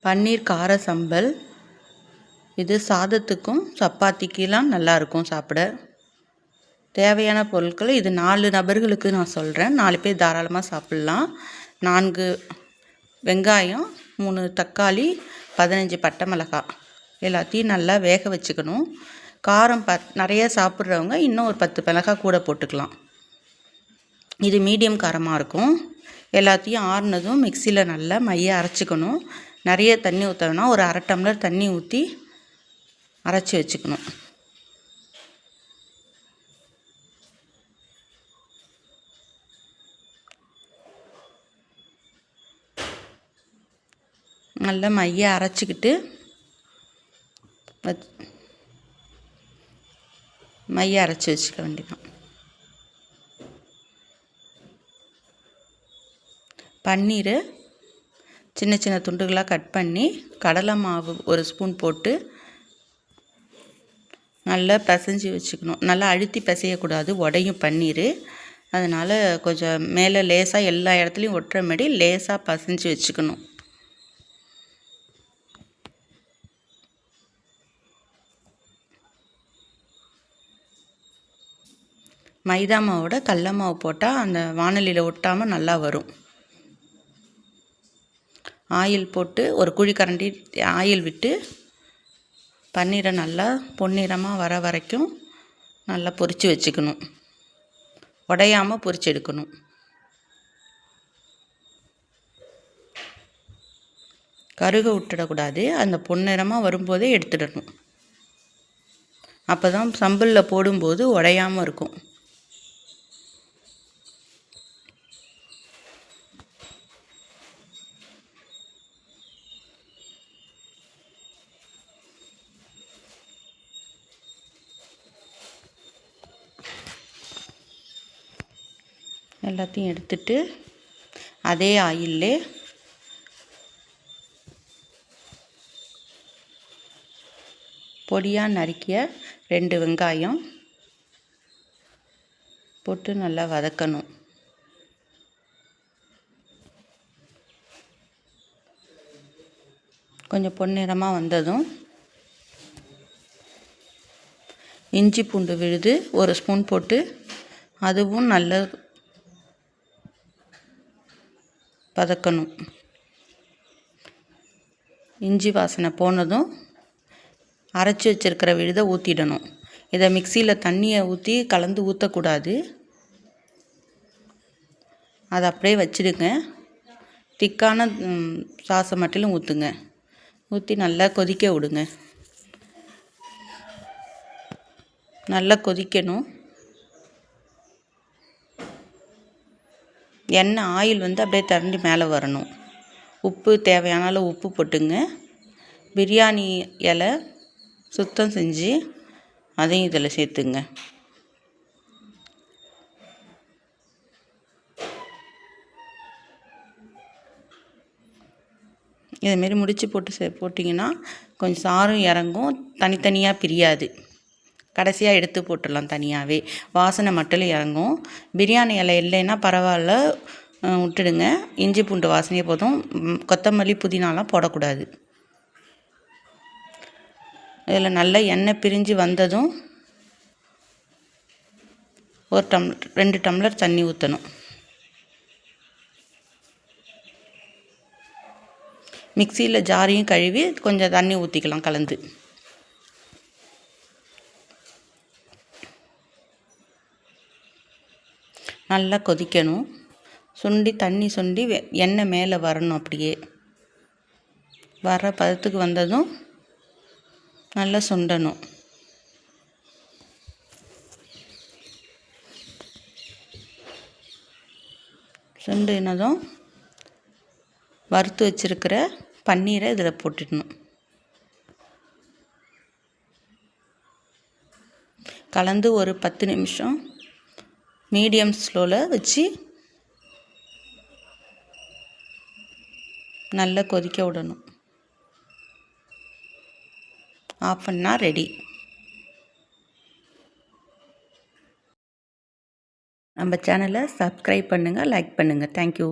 பன்னீர் கார சம்பல். இது சாதத்துக்கும் சப்பாத்திக்கெலாம் நல்லாயிருக்கும் சாப்பிட. தேவையான பொருட்கள் இது 4 நபர்களுக்கு நான் சொல்கிறேன். 4 பேர் தாராளமாக சாப்பிட்லாம். 4 வெங்காயம், 3 தக்காளி, 15 பட்டை மிளகாய் எல்லாத்தையும் நல்லா வேக வச்சுக்கணும். காரம் நிறைய சாப்பிட்றவங்க இன்னும் ஒரு 10 மிளகாய் கூட போட்டுக்கலாம். இது மீடியம் காரமாக இருக்கும். எல்லாத்தையும் ஆறுனதும் மிக்சியில் நல்லா மைய அரைச்சிக்கணும். நிறைய தண்ணி ஊற்ற வேணாம். ஒரு 1/2 டம்ளர் தண்ணி ஊற்றி அரைச்சி வச்சுக்கணும். நல்லா மைய அரைச்சிக்கிட்டு மைய அரைச்சி வச்சுக்க வேண்டியதான். பன்னீர் சின்ன சின்ன துண்டுகளாக கட் பண்ணி கடலை மாவு 1 ஸ்பூன் போட்டு நல்லா பிசைஞ்சு வச்சுக்கணும். நல்லா அழுத்தி பிசையக்கூடாது, உடையும் பன்னீர். அதனால் கொஞ்சம் மேலே லேசாக எல்லா இடத்துலையும் ஒட்டுற மாதிரி லேசாக பிசைஞ்சு வச்சுக்கணும். மைதா மாவோட கடல மாவு போட்டால் அந்த வாணலியில் ஒட்டாமல் நல்லா வரும். ஆயில் போட்டு ஒரு குழிக்கரண்டி ஆயில் விட்டு பன்னீரை நல்லா பொன்னிறமாக வர வரைக்கும் நல்லா பொரித்து வச்சுக்கணும். உடையாமல் பொரித்து எடுக்கணும். கருக விட்டுடக்கூடாது. அந்த பொன்னிறமாக வரும்போதே எடுத்துடணும். அப்போ தான் சம்பலில் போடும்போது உடையாமல் இருக்கும். எல்லாத்தையும் எடுத்துட்டு அதே ஆயிலே பொடியாக நறுக்கிய 2 வெங்காயம் போட்டு நல்லா வதக்கணும். கொஞ்சம் பொன்னிறமாக வந்ததும் இஞ்சி பூண்டு விழுது 1 ஸ்பூன் போட்டு அதுவும் நல்லா வதக்கணும். இஞ்சி வாசனை போனதும் அரைச்சி வச்சுருக்கிற விழுதை ஊற்றிடணும். இதை மிக்சியில் தண்ணியை ஊற்றி கலந்து ஊற்றக்கூடாது. அதை அப்படியே வச்சுடுங்க. திக்கான சாஸை மட்டும் ஊற்றுங்க. ஊற்றி நல்லா கொதிக்க விடுங்க. நல்லா கொதிக்கணும். எண்ணெய் ஆயில் அப்படியே திரண்டு மேலே வரணும். உப்பு தேவையான அளவு உப்பு போட்டுங்க. பிரியாணி இலை சுத்தம் செஞ்சு அதையும் இதில் சேர்த்துங்க. இதுமாரி முடிச்சு போட்டிங்கன்னா கொஞ்சம் சாரும் இறங்கும், தனித்தனியாக பிரியாது. கடைசியாக எடுத்து போட்டுடலாம் தனியாகவே. வாசனை மட்டும் இறங்கும். பிரியாணி இலை இல்லைன்னா பரவாயில்ல, விட்டுடுங்க. இஞ்சி பூண்டு வாசனையே போதும். கொத்தமல்லி புதினாலாம் போடக்கூடாது. இதில் நல்லா எண்ணெய் பிரிஞ்சு வந்ததும் 2 டம்ளர் தண்ணி ஊற்றணும். மிக்சியில் ஜாரையும் கழுவி கொஞ்சம் தண்ணி ஊற்றிக்கலாம் கலந்து. நல்லா கொதிக்கணும். தண்ணி சுண்டி எண்ணெய் மேலே வரணும். அப்படியே வர பதத்துக்கு வந்ததும் நல்லா சுண்டணும். சுண்டினதும் வறுத்து வச்சுருக்கிற பன்னீரை இதில் போட்டுடணும். கலந்து ஒரு 10 நிமிஷம் மீடியம் ஸ்லோவில் வச்சு நல்லா கொதிக்க விடணும். ஆஃப் பண்ணால் ரெடி. நம்ம சேனலை சப்ஸ்கிரைப் பண்ணுங்கள், லைக் பண்ணுங்கள். தேங்க்யூ.